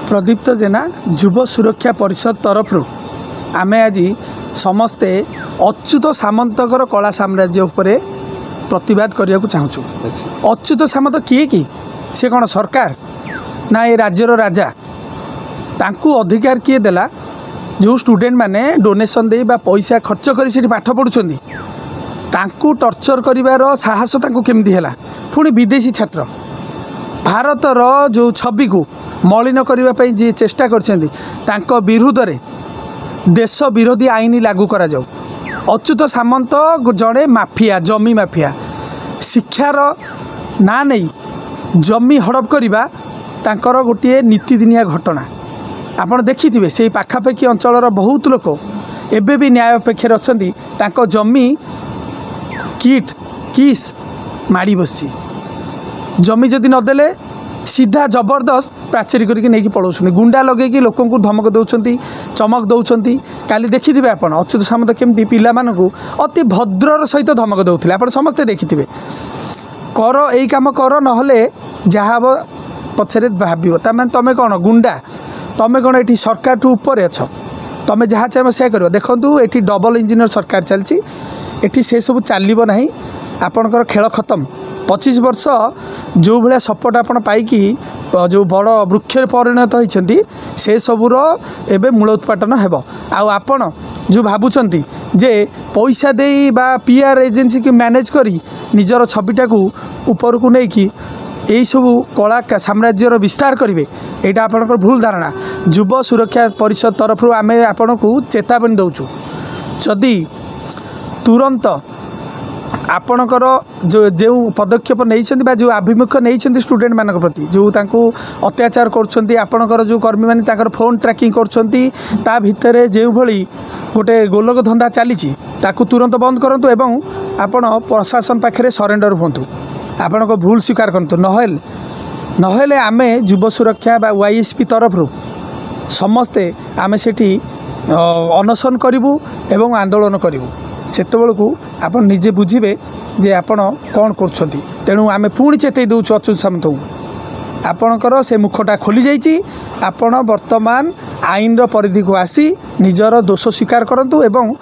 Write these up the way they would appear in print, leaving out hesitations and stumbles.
प्रदीप्त जेना युव सुरक्षा परिषद तरफ आम आज समस्ते अच्युत सामंतर कला साम्राज्य उपरे प्रतिवाद करने को चाहूँ। अच्युत सामंत किए कि सी कौन सरकार ना ये राज्यर राजा तांकू अधिकार किए देला जो स्टूडेंट माने डोनेशन दे बा पैसा खर्च कर पाठ पढ़ुं तांकू टर्चर करिवार साहस तांकू केमती हैला। पुणी विदेशी छात्र भारतर जो छवि को मलिन करने जी चेष्टा कर विरुद्ध रे देश विरोधी आईन लागू करा जाऊ। अच्युत सामंत जड़े माफिया जमी माफिया शिक्षार ना नहीं जमी हड़प करवा तांकर गोटे नीतिदिनिया घटना आपड़ देखिथिबे से पाखापाखि अंचल बहुत लोक एबे भी न्याय अपेक्षा अच्छी तांको जमी किट किस माड़ी बसी जमी जदि नदेले सीधा जबरदस्त प्राचीरी करके नहीं पलाउछन्ति गुंडा लगे लोक धमक दौरान चमक दौरान काली देखिथिबे आपण अच्युत सामंत केमती पिला मानकु अति भद्रर सहित धमक दौथिले आपण समस्ते देखिथिबे कर एई काम कर नहले जहाँ पछरे भाबिबो तार तमे कौन गुंडा तमे कौन एठी सरकार ठू ऊपर अछ तमे जहाँ चाहे से कर देखु ये डबल इंजिनियर सरकार चलती एठी से सब चलो ना आपणकर खेल खत्म 25 वर्ष जो भाया सपोर्ट आप पाई जो बड़ वृक्ष परिणत होती से सबूर एवं मूल उत्पादन हो आपण जो भावुंट जे पैसा दे बा पीआर एजेंसी की मैनेज करी निजर छविटा को ऊपर को लेकिन यही सब कला साम्राज्यर विस्तार करेंगे यहाँ आपंकर भूल धारणा। युव सुरक्षा परिषद तरफ आम आपण को चेतावनी दौचु जदि तुरंत आपणकर जो पदक्षेप नहीं जो आभिमुख्य नहीं स्टूडेंट मान प्रति जो अत्याचार करपणकर जो कर्मी मैंने फोन ट्रैकिंग कर भितर जो भली गोटे गोलक धंदा चली तुरंत बंद करूँ एवं आपण प्रशासन पाखे सरेंडर हूँ आपण भूल स्वीकार करूँ नहेले आम युव सुरक्षा वाईएसपी तरफ समस्ते आम सेठी अनशन करूँ एवं आंदोलन करूँ सेतबेलू आप निजे बुझे जे आपण कौन कर तेणु आम पुणी चेतई दौचु अच्युत सामंत को आपणकर से मुखटा खोली जाइए आपण वर्तमान आईन परिधि को आसी निजर दोष स्वीकार करूँ एवं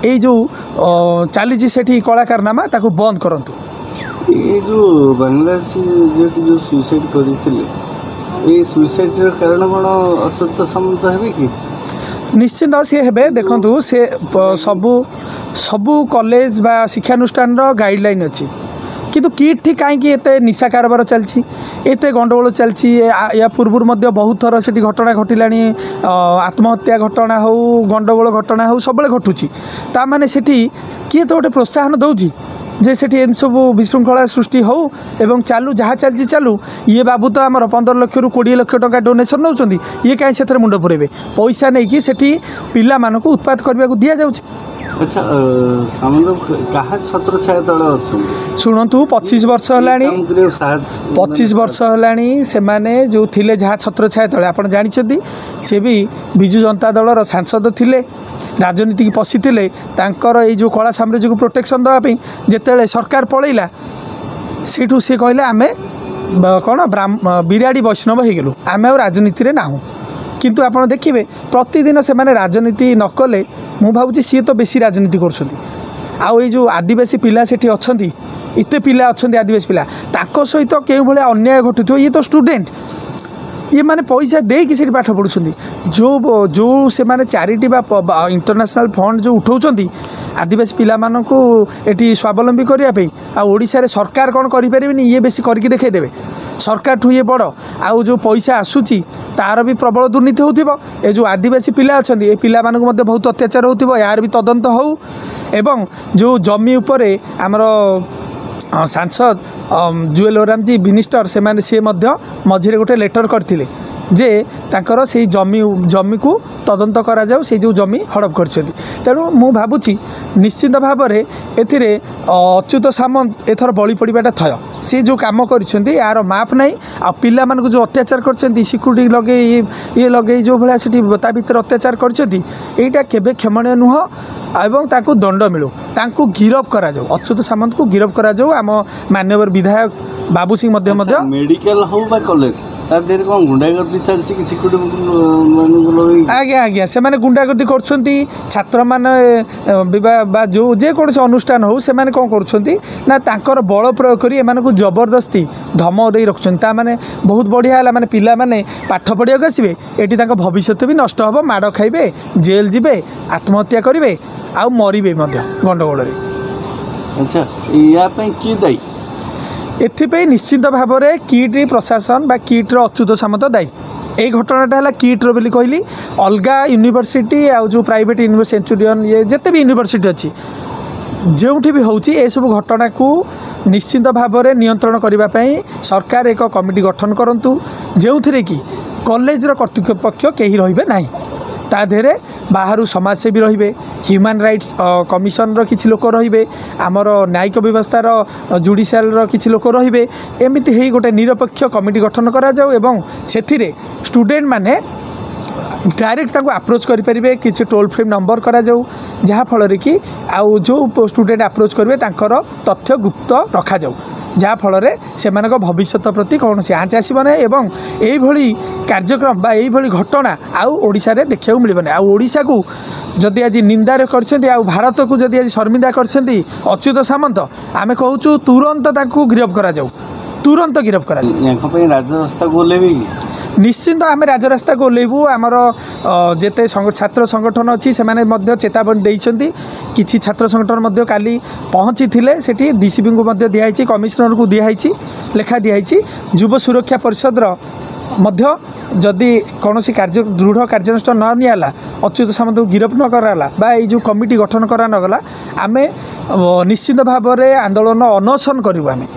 ये जो चली सेठी कलाकारनामा ताकू बंद करूँ। ये जो बांग्लादेशी जो सुइसाइड करते सुइसाइड कारण कौन अच्युत सामंत है कि निश्चित सी हे देखु से सबू सबू कॉलेज बा शिक्षानुष्ठान गाइडलाइन अच्छी किंतु किट ठीक कहीं निशा कारबार चलती एत गंडगोल चलती या पूर्व बहुत थर से घटना घटला आत्महत्या घटना हो गंडगोल घटना हो सब घटुची ताने से किए तो गोटे प्रोत्साहन दौर जे से सब विशृंखला सृष्टि हो एवं चालू जहाँ चलती चालू ये बाबू तो आमर 15 लाख रु 20 लाख टका डोनेशन नौ ये कहीं से मुंड पुरेबे पैसा नहीं कि सेठी पिला मानक उत्पाद करने को दि जाऊँ। अच्छा छत्र छाया तले शुणु 25 वर्ष है 25 वर्ष है से जो थिले जहाँ छत्र छाया तले आप जानते सी भी विजु जनता दलर सांसद थिले राजनीति की पशिले ये जो कला साम्राज्य को प्रोटेक्शन देवाई जिते सरकार पलैला सेठू सी कहले आम कौन बिराड़ी वैष्णव हो गलु आम आ राजनीति ना किंतु आपड़ देखिए प्रतिदिन से राजनीति न कले मु भावुँ सी तो बेसी राजनीति कर जो आदिवासी पिला सेठी अच्छा इतने पिला अच्छा आदिवासी पिला सहित क्यों भाया अन्याय घटुथ ये तो स्टूडेंट ये माने पैसा दे कि पाठ पढ़ुं जो जो से माने चैरिटी बा इंटरनेशनल फंड जो उठाऊँ आदिवासी पिला मानकु एटी स्वावलंबी करने ओडिशा रे सरकार कौन करें ये बेसी करके देखदेवे सरकार ठू ये बड़ आउ जो पैसा आसूची तार भी प्रबल दुर्नीति हो जो आदिवासी पिला अच्छा ये पिला मानकु मध्य बहुत अत्याचार हो यार भी तदंत हो एवं जो जमी उपरे आमर सांसद जुएल ओराम जी मिनिस्टर से मझे गोटे लेटर करते जे तांकर से जमी को तदंत करा जाऊ से जो जमी हड़प कर तेणु मु भावुची निश्चित भाव में ए अच्युत सामंत एथर बलि पड़ाटा थय सी जो कम कर यार माफ नहीं आ पिला मानक जो अत्याचार कर सिक्यूरीटी लगे ये लगे जो भाया से भर अत्याचार कर क्षमणीय नुह एवं ताकू दंड मिलू ताकू गिरफ करा जाऊ अच्युत सामंत को गिरफ करा जाऊ आम माननीय विधायक बाबू सिंह मेडिकल हो कॉलेज ତା ଦେହରେ କ'ଣ ଗୁଣ୍ଡାଗର୍ଦି ଚାଲିଛି କି ସିକ୍ୟୁରିଟି ମାନଙ୍କୁ ଲଗେଇ? ଆଜ୍ଞା ଆଜ୍ଞା ସେମାନେ ଗୁଣ୍ଡାଗର୍ଦି କରୁଛନ୍ତି ଛାତ୍ରମାନେ ବା ଯେଉଁ ଯେକୌଣସି ଅନୁଷ୍ଠାନ ହେଉ ସେମାନେ କ'ଣ କରୁଛନ୍ତି ନା ତାଙ୍କର ବଳ ପ୍ରୟୋଗ କରି ଏମାନଙ୍କୁ ଜବରଦସ୍ତି ଧମକ ଦେଇ ରଖୁଛନ୍ତି। ତାମାନେ ବହୁତ ବଢ଼ିଆ ହେଲା ମାନେ ପିଲାମାନେ ପାଠ ପଢ଼ିବାକୁ ଆସିବେ ଏଠି ତାଙ୍କ ଭବିଷ୍ୟତ ବି ନଷ୍ଟ ହେବ, ମାଡ଼ ଖାଇବେ, ଜେଲ୍ ଯିବେ, ଆତ୍ମହତ୍ୟା କରିବେ ଆଉ ମରିବେ ମଧ୍ୟ ଗଣ୍ଡଗୋଳରେ। ଆଚ୍ଛା ୟା ପାଇଁ କିଏ ଦାୟୀ? ଏଥିପାଇଁ ନିଶ୍ଚିତ ଭାବରେ କିଟ୍ ପ୍ରଶାସନ ବା କିଟ୍ର ଅଚ୍ୟୁତ ସାମନ୍ତ ଦାୟୀ। এই ঘটনাটা হল কিট্র বলে কহিলি অলগা ইউনিভার্সিটি আউ যে প্রাইভেট ইউনিভার্সিটি সেঞ্চুরিয়ন ইয়ে যেতে বি ইউনিভার্সিটি অছি ଯେଉଁଠି ବି ହେଉଛି ଏସବୁ ଘଟଣାକୁ ନିଶ୍ଚିତ ଭାବରେ ନିୟନ୍ତ୍ରଣ କରିବା ପାଇଁ ସରକାର ଏକ କମିଟି ଗଠନ କରନ୍ତୁ ଯେଉଁଥିରେ କି କଲେଜର କର୍ତ୍ତୃପକ୍ଷ କେହି ରହିବେ ନାହିଁ। ତା ଦେହରେ ବାହାରୁ ସମାଜସେବୀ ରହିବେ, ହ୍ୟୁମାନ୍ ରାଇଟ୍ସ କମିଶନର କିଛି ଲୋକ ରହିବେ, ଆମର ନ୍ୟାୟିକ ବ୍ୟବସ୍ଥାର ଜୁଡ଼ିସିଆଲର କିଛି ଲୋକ ରହିବେ। ଏମିତି ହେଇ ଗୋଟେ ନିରପେକ୍ଷ କମିଟି ଗଠନ କରାଯାଉ ଏବଂ ସେଥିରେ ଷ୍ଟୁଡେଣ୍ଟମାନେ डायरेक्ट ताको अप्रोच करें किसी टोल फ्री नंबर करा जहाँफल कि आउ जो स्टूडेंट अप्रोच करेंगे तांकर तथ्य गुप्त रखा जाऊ जहाँफल से भविष्य प्रति कौन से आँच आसबना एवं यही कार्यक्रम बा यही घटना आउ ओडिशा रे देखा मिलबनी। आउ ओडिशा को जदि आज निंदा भारत को जदि आज शर्मिंदा कर अच्युत सामंत आमे कहूँ तुरंत ताकू गिरफ करा जाऊ, तुरंत गिरफ करा जाऊ। राजरास्ता को निश्चिंत आम राजरास्ता को ओह्लैबू आमर जिते छात्र संगठन अच्छी से चेतावनी देइछंती किछि छात्र संगठन काली पहुँची थे सेठी डीसीपी को दिखाई कमिशनर को दिखाई लेखा दिखाई युव सुरक्षा परिषद मध्य जदि कौन कार्य दृढ़ कार्यानुष्ठान न नियाला अच्युत सामंत को गिरफ न कराला बा ये जो कमिटी गठन करा नगला आमे निश्चित भाव में आंदोलन अनशन करूँ आमे।